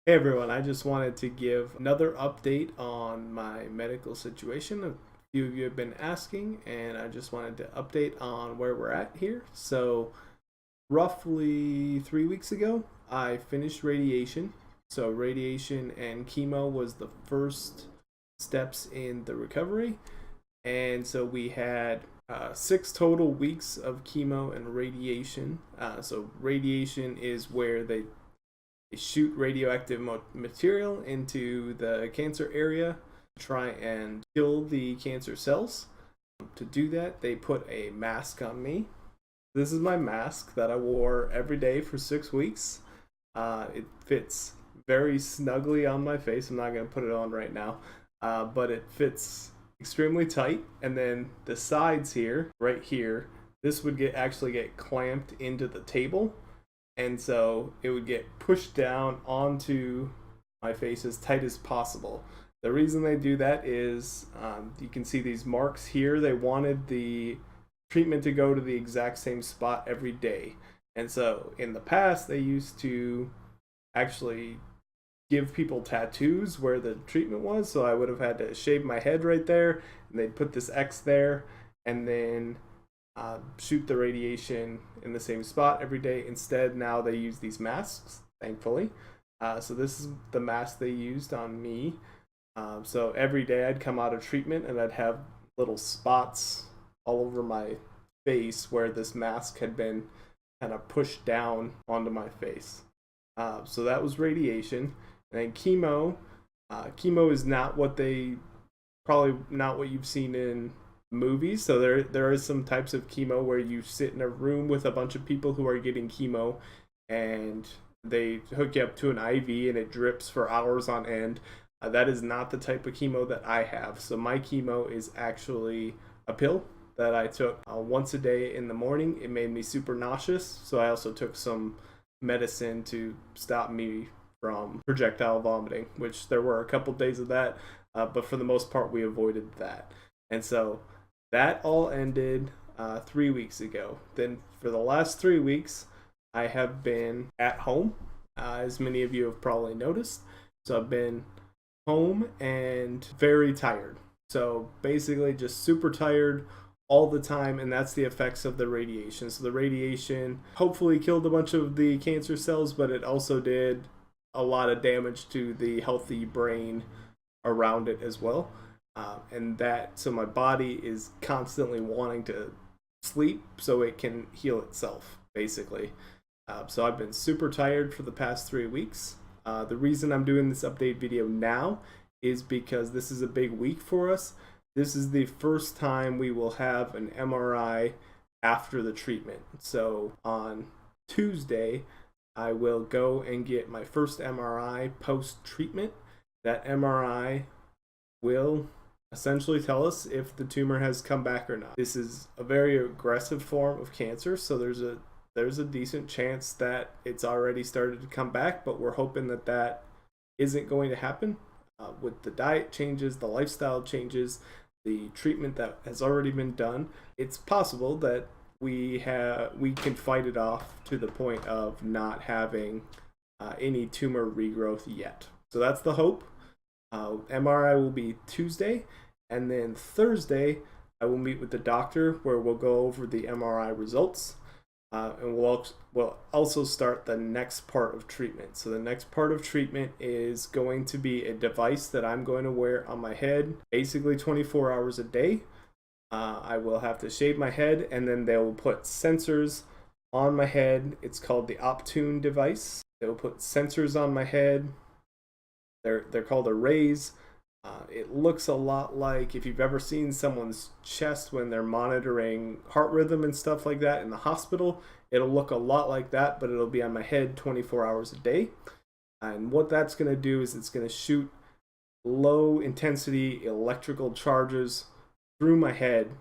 Hey everyone, I just wanted to give another update on my medical situation. A few of you have been asking, and I just wanted to update on where we're at here. So, roughly 3 weeks ago, I finished radiation. So, radiation and chemo was the first steps in the recovery. And so, we had 6 total weeks of chemo and radiation. So, radiation is where they shoot radioactive material into the cancer area to try and kill the cancer cells. To do that, they put a mask on me. This is my mask that I wore every day for 6 weeks. It fits very snugly on my face. I'm not going to put it on right now, but it fits extremely tight. And then the sides here, right here, this would actually get clamped into the table, and so it would get pushed down onto my face as tight as possible. The reason they do that is you can see these marks here. They wanted the treatment to go to the exact same spot every day. And so in the past, they used to actually give people tattoos where the treatment was. So I would have had to shave my head right there, and they'd put this X there, and then shoot the radiation in the same spot every day. Instead, now they use these masks, thankfully. So this is the mask they used on me. So every day I'd come out of treatment and I'd have little spots all over my face where this mask had been kind of pushed down onto my face. So that was radiation. And then chemo. Chemo is not what they probably not what you've seen in movies. So there is some types of chemo where you sit in a room with a bunch of people who are getting chemo, and they hook you up to an IV and it drips for hours on end. That is not the type of chemo that I have. So my chemo is actually a pill that I took once a day in the morning. It made me super nauseous, so I also took some medicine to stop me from projectile vomiting, which there were a couple days of that, but for the most part we avoided that. And so that all ended 3 weeks ago. Then for the last 3 weeks, I have been at home, as many of you have probably noticed. So I've been home and very tired. So basically, just super tired all the time, and that's the effects of the radiation. So the radiation hopefully killed a bunch of the cancer cells, but it also did a lot of damage to the healthy brain around it as well. And that, so my body is constantly wanting to sleep so it can heal itself, basically. So I've been super tired for the past 3 weeks. The reason I'm doing this update video now is because this is a big week for us. This is the first time we will have an MRI after the treatment. So on Tuesday, I will go and get my first MRI post treatment. That MRI will essentially tell us if the tumor has come back or not. This is a very aggressive form of cancer, so there's a decent chance that it's already started to come back, but we're hoping that that isn't going to happen. With the diet changes, the lifestyle changes, the treatment that has already been done, it's possible that we can fight it off to the point of not having any tumor regrowth yet. So that's the hope. MRI will be Tuesday, and then Thursday I will meet with the doctor where we'll go over the MRI results, and we'll also start the next part of treatment. So the next part of treatment is going to be a device that I'm going to wear on my head, basically 24 hours a day. I will have to shave my head, and then they will put sensors on my head. It's called the Optune device. They will put sensors on my head. They're called arrays. It looks a lot like if you've ever seen someone's chest when they're monitoring heart rhythm and stuff like that in the hospital. It'll look a lot like that, but it'll be on my head 24 hours a day. And what that's going to do is it's going to shoot low intensity electrical charges through my head.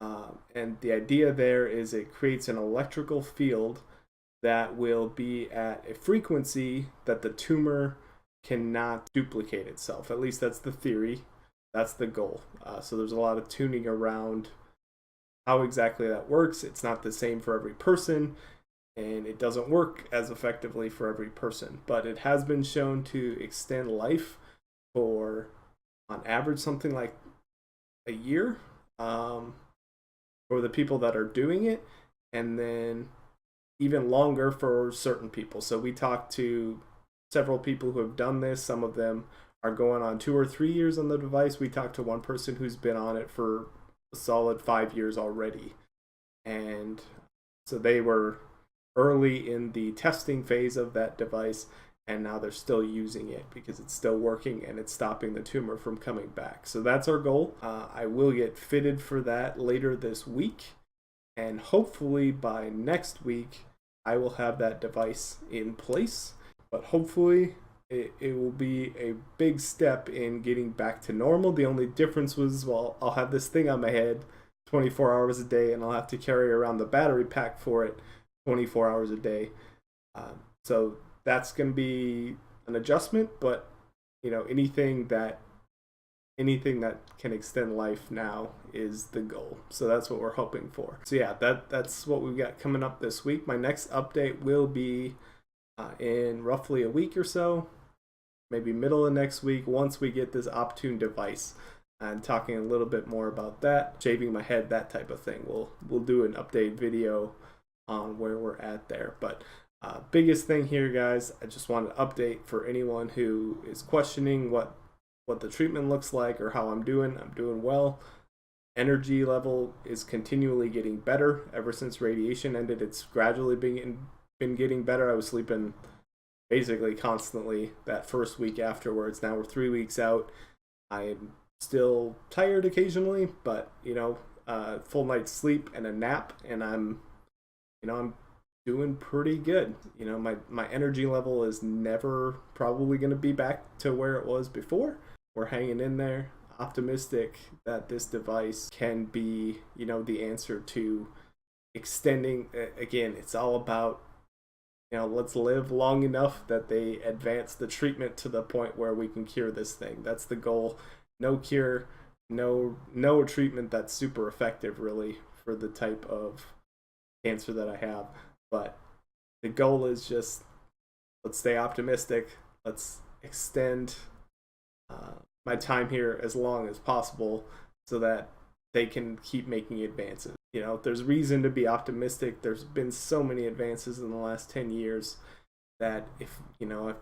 And the idea there is it creates an electrical field that will be at a frequency that the tumor cannot duplicate itself. At least that's the theory. That's the goal. So there's a lot of tuning around how exactly that works. It's not the same for every person. and it doesn't work as effectively for every person, but it has been shown to extend life for, on average, something like a year, for the people that are doing it, and then even longer for certain people. So we talked to several people who have done this. Some of them are going on 2 or 3 years on the device. We talked to one person who's been on it for a solid 5 years already. And so they were early in the testing phase of that device, and now they're still using it because it's still working and it's stopping the tumor from coming back. So that's our goal. I will get fitted for that later this week, and hopefully by next week I will have that device in place. But hopefully it will be a big step in getting back to normal. The only difference was, well, I'll have this thing on my head 24 hours a day, and I'll have to carry around the battery pack for it 24 hours a day. So that's going to be an adjustment, but anything that can extend life now is the goal. So that's what we're hoping for. So yeah, that's what we've got coming up this week. My next update will be in roughly a week or so, maybe middle of next week, once we get this Optune device, and talking a little bit more about that, shaving my head, that type of thing. We'll do an update video on where we're at there. But biggest thing here, guys, I just want to update for anyone who is questioning what the treatment looks like or how I'm doing. I'm doing well. Energy level is continually getting better. Ever since radiation ended, it's gradually been getting better. I was sleeping basically constantly that first week afterwards. Now we're 3 weeks out. I am still tired occasionally, but full night's sleep and a nap, and I'm doing pretty good. My energy level is never probably going to be back to where it was before. We're hanging in there, optimistic that this device can be, the answer to extending. Again, it's all about, let's live long enough that they advance the treatment to the point where we can cure this thing. That's the goal. No cure, no treatment that's super effective, really, for the type of cancer that I have. But the goal is just, let's stay optimistic. Let's extend my time here as long as possible so that they can keep making advances. There's reason to be optimistic. There's been so many advances in the last 10 years that if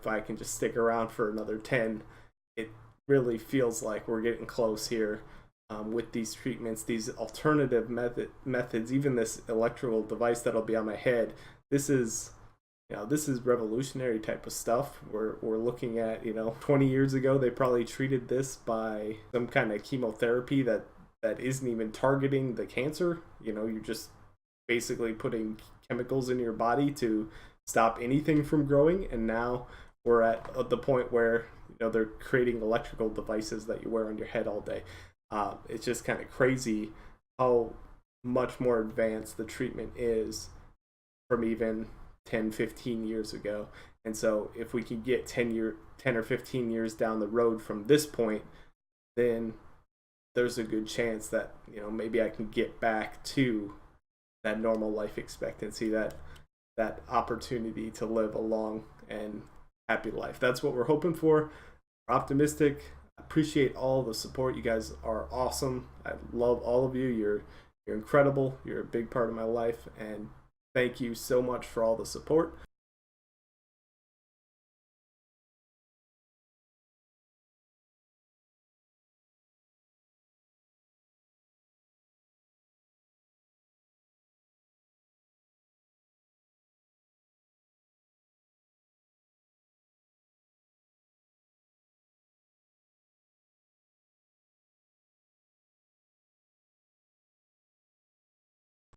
I can just stick around for another 10, it really feels like we're getting close here with these treatments, these alternative methods, even this electrical device that'll be on my head. This is revolutionary type of stuff. We're looking at 20 years ago they probably treated this by some kind of chemotherapy that isn't even targeting the cancer. You're just basically putting chemicals in your body to stop anything from growing, and now we're at the point where they're creating electrical devices that you wear on your head all day. It's just kind of crazy how much more advanced the treatment is from even 10-15 years ago. And so if we can get 10 or 15 years down the road from this point, then there's a good chance that maybe I can get back to that normal life expectancy, that opportunity to live a long and happy life. That's what we're hoping for. We're optimistic. Appreciate all the support. You guys are awesome. I love all of you. You're incredible. You're a big part of my life, and thank you so much for all the support.